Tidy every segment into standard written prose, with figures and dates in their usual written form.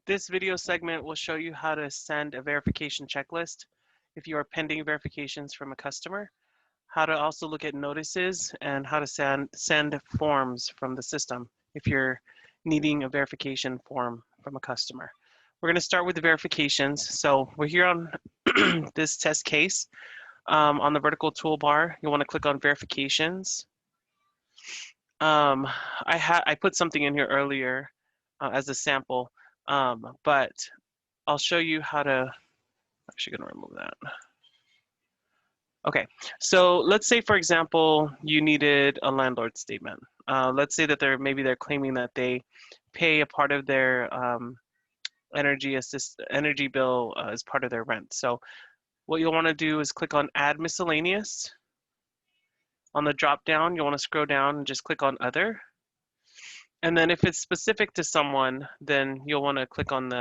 This video segment will show you how to send a verification checklist if you are pending verifications from a customer, how to also look at notices, and how to send forms from the system if you're needing a verification form from a customer. We're going to start with the verifications. So we're here on this test case. On the vertical toolbar, you'll want to click on verifications. I put something in here earlier as a sample, but I'll show you how to, I'm actually going to remove that. Okay, so let's say, for example, you needed a landlord statement. Let's say that maybe they're claiming that they pay a part of their energy bill as part of their rent. So what you'll want to do is click on Add Miscellaneous. On the drop down, you'll want to scroll down and just click on Other. And then if it's specific to someone, then you'll want to click on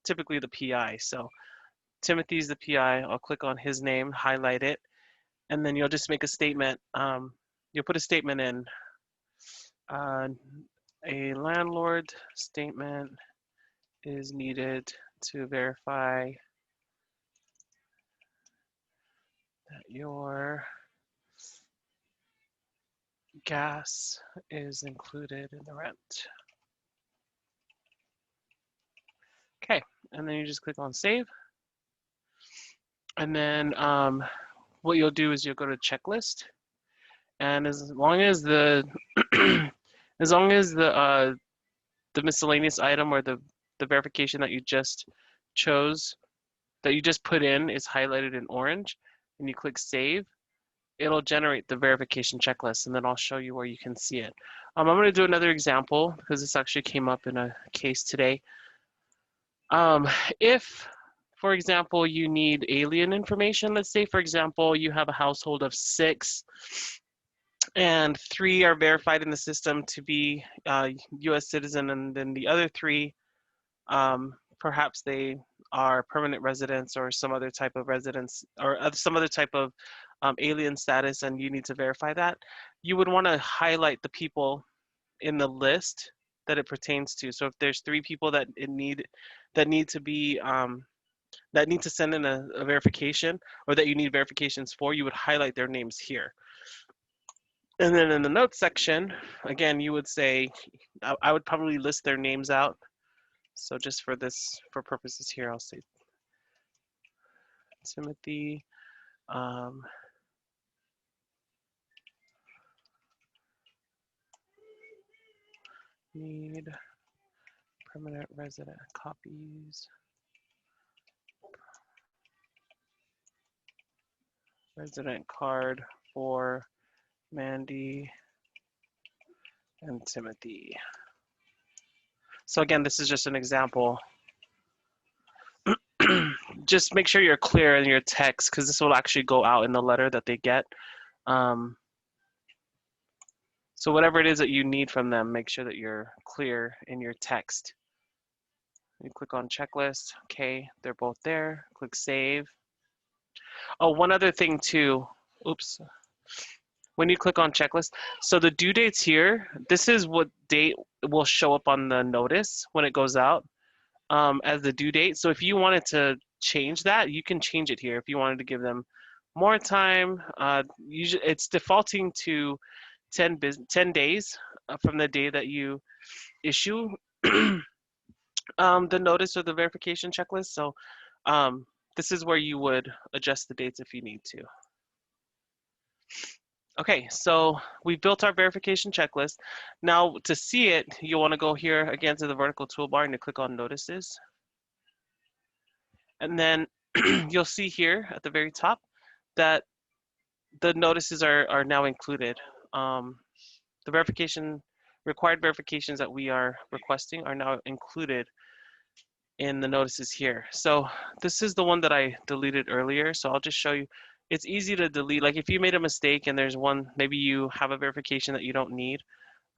typically the PI. So Timothy's the PI. I'll click on his name, highlight it, and then you'll just make a statement. You'll put a statement in. A landlord statement is needed to verify that your gas is included in the rent. Okay, and then you just click on Save. And then what you'll do is you'll go to Checklist, and as long as the the miscellaneous item or the verification that you just chose, that you just put in, is highlighted in orange, and you click Save, it'll generate the verification checklist, and then I'll show you where you can see it. I'm going to do another example because this actually came up in a case today. If, for example, you need alien information, let's say, for example, you have a household of 6 and 3 are verified in the system to be US citizen, and then the other 3, perhaps they are permanent residents or some other type of residence or some other type of alien status, and you need to verify that, you would want to highlight the people in the list that it pertains to. So if there's 3 people that need to send in a verification, or that you need verifications for, you would highlight their names here. And then in the notes section, again, you would say, I would probably list their names out. So just for purposes here, I'll say Timothy, need permanent resident copies, resident card for Mandy and Timothy. So again, this is just an example. Just make sure you're clear in your text, because this will actually go out in the letter that they get. So whatever it is that you need from them, make sure that you're clear in your text. You click on checklist. Okay, they're both there. Click Save. Oh, one other thing too. Oops. When you click on checklist, so the due dates here, this is what date will show up on the notice when it goes out as the due date. So if you wanted to change that, you can change it here. If you wanted to give them more time, usually it's defaulting to 10 days from the day that you issue the notice or the verification checklist. So this is where you would adjust the dates if you need to. Okay, so we built our verification checklist. Now to see it, you'll want to go here again to the vertical toolbar and you click on Notices. And then you'll see here at the very top that the notices are now included. The required verifications that we are requesting are now included in the notices here. So this is the one that I deleted earlier. So I'll just show you. It's easy to delete. Like if you made a mistake and there's one, maybe you have a verification that you don't need.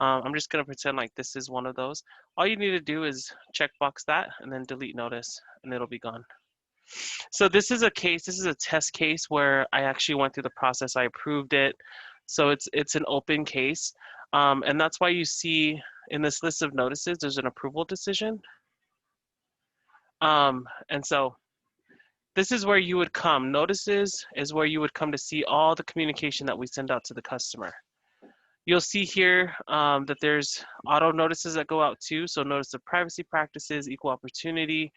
I'm just gonna pretend like this is one of those. All you need to do is checkbox that and then delete notice, and it'll be gone. So this is a test case where I actually went through the process. I approved it. So it's an open case. And that's why you see in this list of notices, there's an approval decision. And so this is where you would come. Notices is where you would come to see all the communication that we send out to the customer. You'll see here that there's auto notices that go out too. So notice of privacy practices, equal opportunity,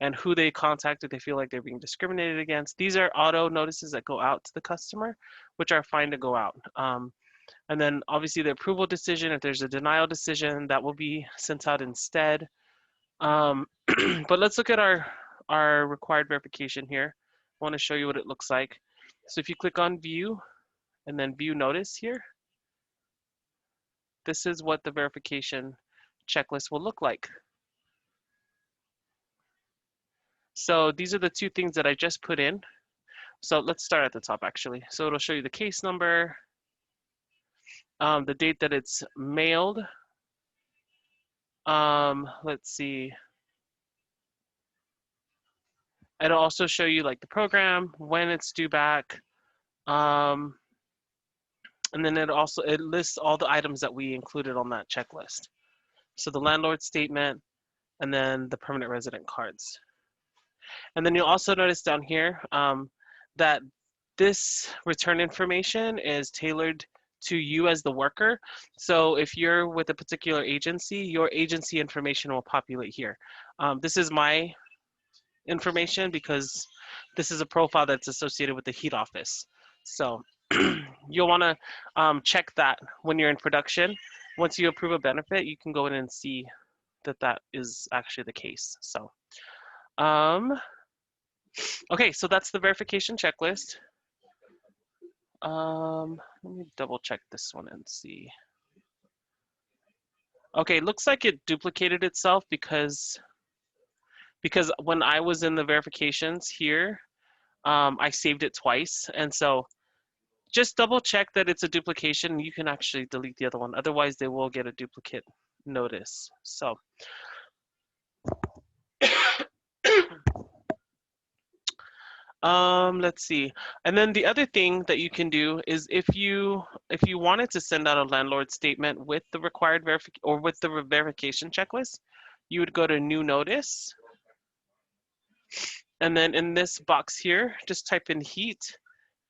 and who they contact if they feel like they're being discriminated against. These are auto notices that go out to the customer, which are fine to go out. And then obviously the approval decision, if there's a denial decision, that will be sent out instead. But let's look at our required verification here. I want to show you what it looks like. So if you click on view and then view notice here, this is what the verification checklist will look like. So these are the two things that I just put in. So let's start at the top actually. So it'll show you the case number, the date that it's mailed. Let's see. It'll also show you like the program, when it's due back. And then it lists all the items that we included on that checklist. So the landlord statement, and then the permanent resident cards. And then you'll also notice down here that this return information is tailored to you as the worker. So if you're with a particular agency, your agency information will populate here. This is my information because this is a profile that's associated with the heat office. So you'll want to check that when you're in production. Once you approve a benefit, you can go in and see that that is actually the case. So, okay, so that's the verification checklist. Let me double check this one and see. Okay, looks like it duplicated itself because when I was in the verifications here, I saved it twice. And so just double check that it's a duplication. You can actually delete the other one. Otherwise, they will get a duplicate notice. So let's see. And then the other thing that you can do is if you wanted to send out a landlord statement with the required with the verification checklist, you would go to new notice. And then in this box here, just type in heat,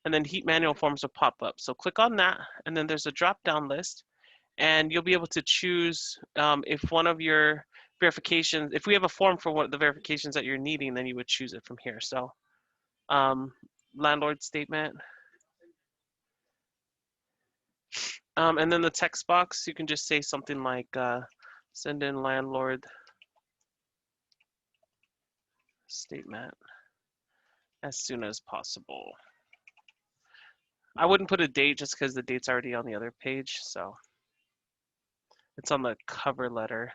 and then heat manual forms will pop up. So click on that, and then there's a drop-down list, and you'll be able to choose if one of your verifications, if we have a form for one of the verifications that you're needing, then you would choose it from here. So landlord statement. And then the text box, you can just say something like send in landlord statement as soon as possible. I wouldn't put a date just because the date's already on the other page, so it's on the cover letter.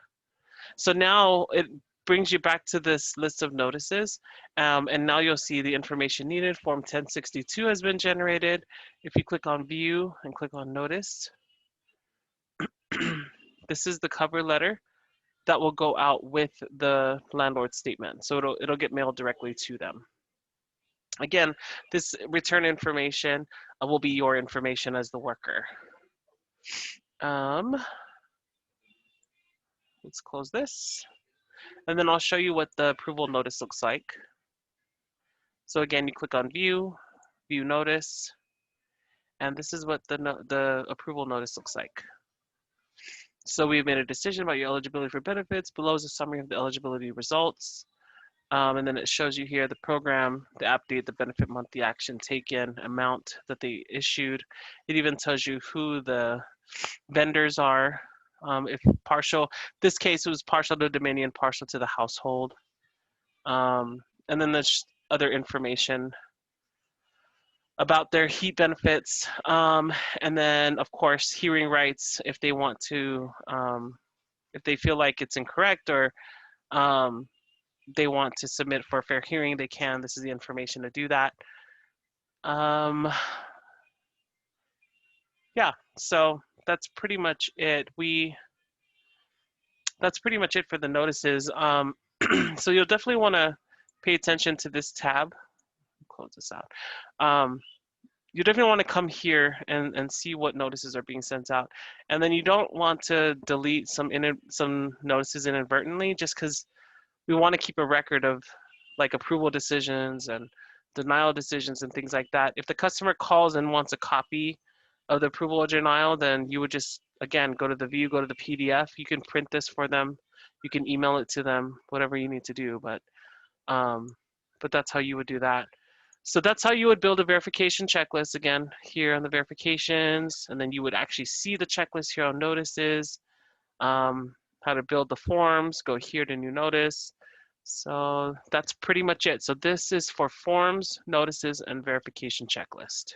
So now it brings you back to this list of notices, and now you'll see the information needed. Form 1062 has been generated. If you click on view and click on notice, this is the cover letter that will go out with the landlord statement. So it'll get mailed directly to them. Again, this return information will be your information as the worker. Let's close this. And then I'll show you what the approval notice looks like. So again, you click on view, view notice, and this is what the approval notice looks like. So we've made a decision about your eligibility for benefits. Below is a summary of the eligibility results. And then it shows you here the program, the app date, the benefit month, the action taken, amount that they issued. It even tells you who the vendors are. If partial, this case was partial to Dominion, partial to the household. And then there's other information about their heat benefits. And then of course, hearing rights, if they want to, if they feel like it's incorrect or they want to submit for a fair hearing, they can. This is the information to do that. Yeah, so that's pretty much it. That's pretty much it for the notices. So you'll definitely want to pay attention to this tab. Close this out. You definitely want to come here and see what notices are being sent out. And then you don't want to delete some notices inadvertently just because we want to keep a record of like approval decisions and denial decisions and things like that. If the customer calls and wants a copy of the approval or denial, then you would just, again, go to the view, go to the PDF. You can print this for them. You can email it to them, whatever you need to do. But that's how you would do that. So that's how you would build a verification checklist, again, here on the verifications. And then you would actually see the checklist here on notices, how to build the forms, go here to new notice. So that's pretty much it. So this is for forms, notices, and verification checklist.